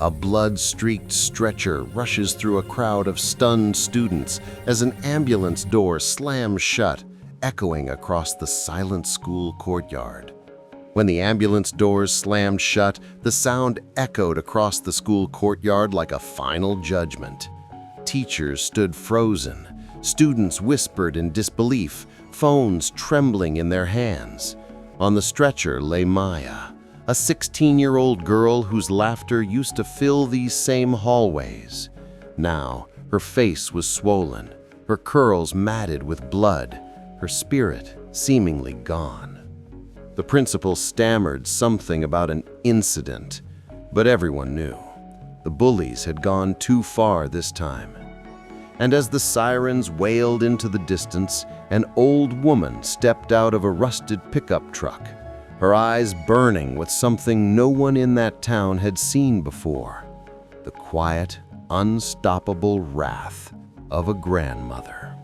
A blood-streaked stretcher rushes through a crowd of stunned students as an ambulance door slams shut, echoing across the silent school courtyard. When the ambulance doors slammed shut, the sound echoed across the school courtyard like a final judgment. Teachers stood frozen. Students whispered in disbelief, phones trembling in their hands. On the stretcher lay Maya, a 16-year-old girl whose laughter used to fill these same hallways. Now, her face was swollen, her curls matted with blood, her spirit seemingly gone. The principal stammered something about an incident, but everyone knew. The bullies had gone too far this time. And as the sirens wailed into the distance, an old woman stepped out of a rusted pickup truck, her eyes burning with something no one in that town had seen before: the quiet, unstoppable wrath of a grandmother.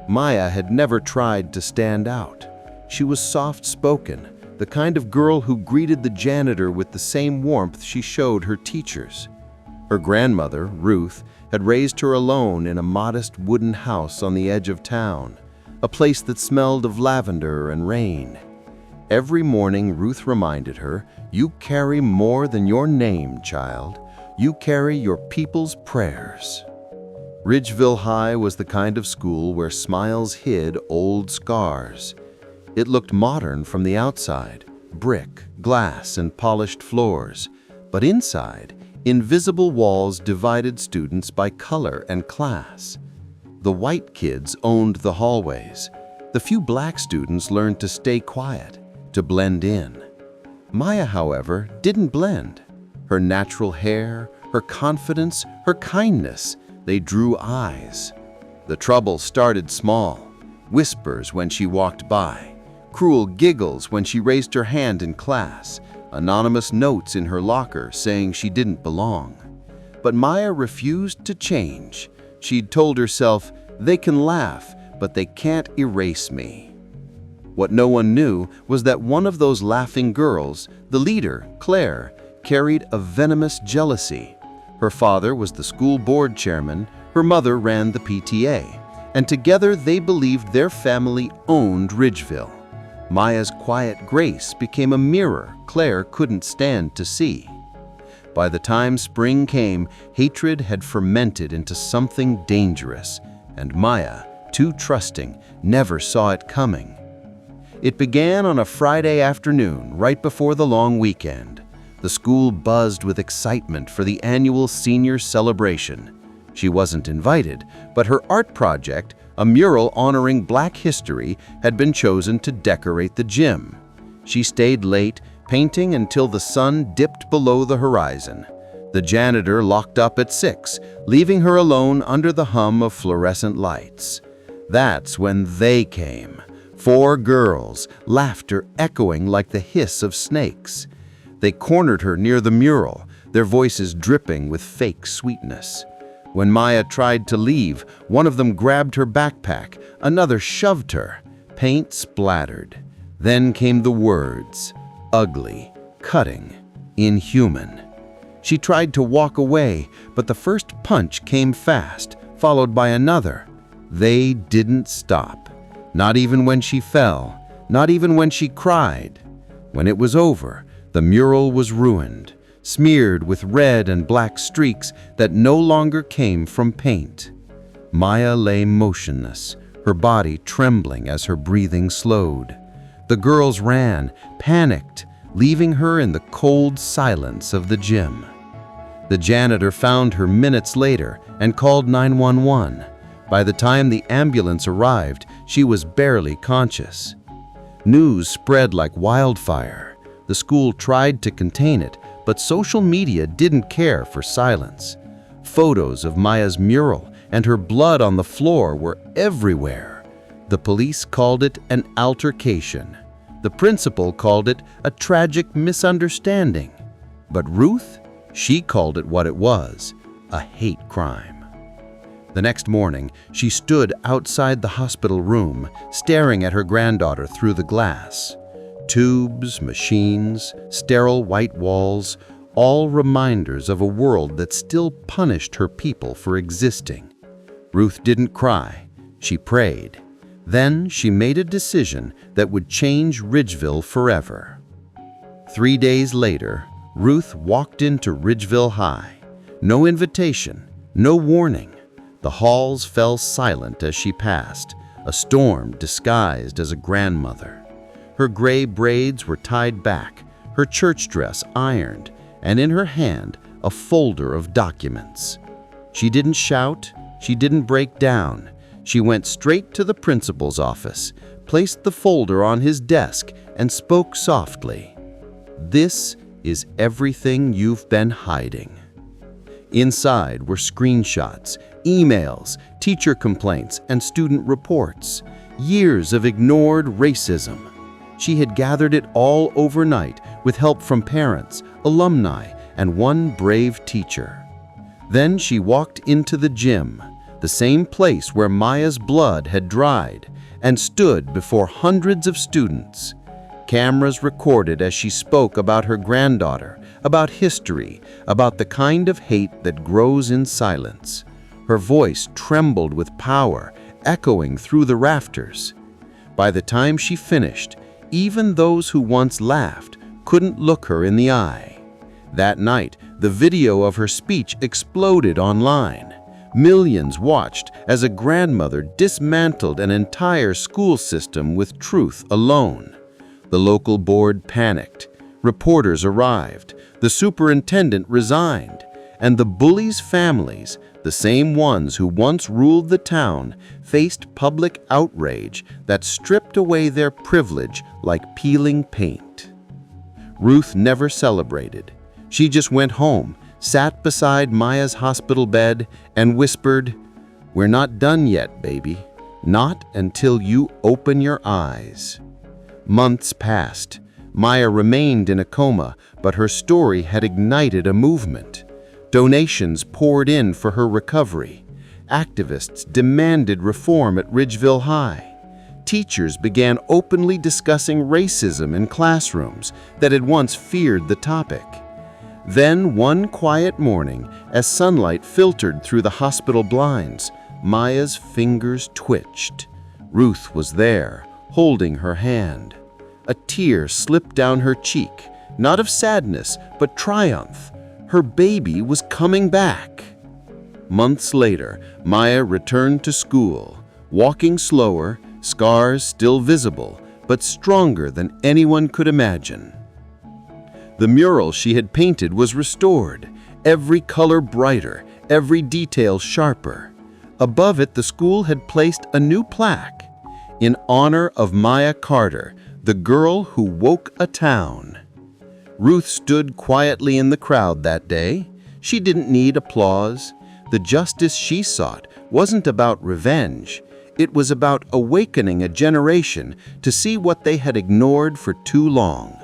Maya had never tried to stand out. She was soft-spoken, the kind of girl who greeted the janitor with the same warmth she showed her teachers. Her grandmother, Ruth, had raised her alone in a modest wooden house on the edge of town, a place that smelled of lavender and rain. Every morning, Ruth reminded her, "You carry more than your name, child. You carry your people's prayers." Ridgeville High was the kind of school where smiles hid old scars. It looked modern from the outside, brick, glass, and polished floors, but inside, invisible walls divided students by color and class. The white kids owned the hallways. The few black students learned to stay quiet, to blend in. Maya, however, didn't blend. Her natural hair, her confidence, her kindness, they drew eyes. The trouble started small: whispers when she walked by, cruel giggles when she raised her hand in class, anonymous notes in her locker saying she didn't belong. But Maya refused to change. She'd told herself, "They can laugh, but they can't erase me." What no one knew was that one of those laughing girls, the leader, Claire, carried a venomous jealousy. Her father was the school board chairman, her mother ran the PTA, and together they believed their family owned Ridgeville. Maya's quiet grace became a mirror Claire couldn't stand to see. By the time spring came, hatred had fermented into something dangerous, and Maya, too trusting, never saw it coming. It began on a Friday afternoon, right before the long weekend. The school buzzed with excitement for the annual senior celebration. She wasn't invited, but her art project, a mural honoring Black history, had been chosen to decorate the gym. She stayed late, painting until the sun dipped below the horizon. The janitor locked up at 6, leaving her alone under the hum of fluorescent lights. That's when they came. 4 girls, laughter echoing like the hiss of snakes. They cornered her near the mural, their voices dripping with fake sweetness. When Maya tried to leave, one of them grabbed her backpack, another shoved her. Paint splattered. Then came the words: ugly, cutting, inhuman. She tried to walk away, but the first punch came fast, followed by another. They didn't stop. Not even when she fell, not even when she cried. When it was over, the mural was ruined, smeared with red and black streaks that no longer came from paint. Maya lay motionless, her body trembling as her breathing slowed. The girls ran, panicked, leaving her in the cold silence of the gym. The janitor found her minutes later and called 911. By the time the ambulance arrived, she was barely conscious. News spread like wildfire. The school tried to contain it, but social media didn't care for silence. Photos of Maya's mural and her blood on the floor were everywhere. The police called it an altercation. The principal called it a tragic misunderstanding. But Ruth, she called it what it was: a hate crime. The next morning, she stood outside the hospital room, staring at her granddaughter through the glass. Tubes, machines, sterile white walls, all reminders of a world that still punished her people for existing. Ruth didn't cry, she prayed. Then she made a decision that would change Ridgeville forever. 3 days later, Ruth walked into Ridgeville High. No invitation, no warning. The halls fell silent as she passed, a storm disguised as a grandmother. Her gray braids were tied back, her church dress ironed, and in her hand a folder of documents. She didn't shout, she didn't break down. She went straight to the principal's office, placed the folder on his desk, and spoke softly. "This is everything you've been hiding." Inside were screenshots, emails, teacher complaints, and student reports. Years of ignored racism. She had gathered it all overnight with help from parents, alumni, and one brave teacher. Then she walked into the gym, the same place where Maya's blood had dried, and stood before hundreds of students. Cameras recorded as she spoke about her granddaughter, about history, about the kind of hate that grows in silence. Her voice trembled with power, echoing through the rafters. By the time she finished, even those who once laughed couldn't look her in the eye. That night, the video of her speech exploded online. Millions watched as a grandmother dismantled an entire school system with truth alone. The local board panicked. Reporters arrived. The superintendent resigned. And the Bullies' families, the same ones who once ruled the town, faced public outrage that stripped away their privilege like peeling paint. Ruth never celebrated. She just went home, sat beside Maya's hospital bed, and whispered, "We're not done yet, baby. Not until you open your eyes." Months passed. Maya remained in a coma, but her story had ignited a movement. Donations poured in for her recovery. Activists demanded reform at Ridgeville High. Teachers began openly discussing racism in classrooms that had once feared the topic. Then, one quiet morning, as sunlight filtered through the hospital blinds, Maya's fingers twitched. Ruth was there, holding her hand. A tear slipped down her cheek, not of sadness, but triumph. Her baby was coming back. Months later, Maya returned to school, walking slower, scars still visible, but stronger than anyone could imagine. The mural she had painted was restored, every color brighter, every detail sharper. Above it, the school had placed a new plaque, in honor of Maya Carter, the girl who woke a town. Ruth stood quietly in the crowd that day. She didn't need applause. The justice she sought wasn't about revenge. It was about awakening a generation to see what they had ignored for too long.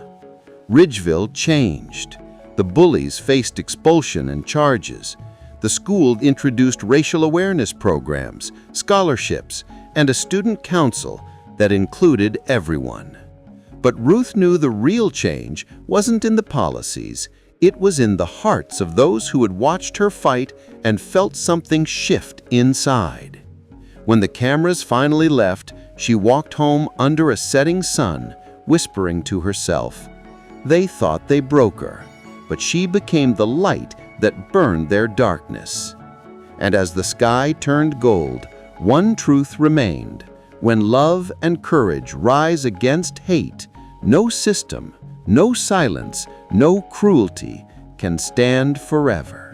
Ridgeville changed. The Bullies faced expulsion and charges. The school introduced racial awareness programs, scholarships, and a student council that included everyone. But Ruth knew the real change wasn't in the policies. It was in the hearts of those who had watched her fight and felt something shift inside. When the cameras finally left, she walked home under a setting sun, whispering to herself. They thought they broke her, but she became the light that burned their darkness. And as the sky turned gold, one truth remained. When love and courage rise against hate, no system, no silence, no cruelty can stand forever.